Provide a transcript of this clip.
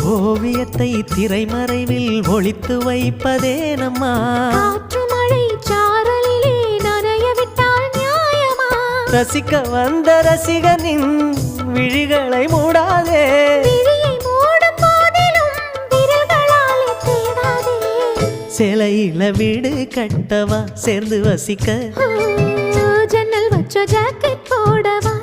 ஓவியத்தை திரைமறைவில் ஒளித்து வைப்பதே நம்மா காற்று மழை சாரலிலே நனைய விட்டால் நியாயமா ரசிக்க வந்த ரசிகனின் விழிகளை மூடாதே விழியை மூடும் போதிலும் விரல்களாலே தேடாதே சிலையில வீடு கட்டவா சேர்ந்து வசிக்க ஜன்னல் வச்ச ஜாக்கெட் போடவா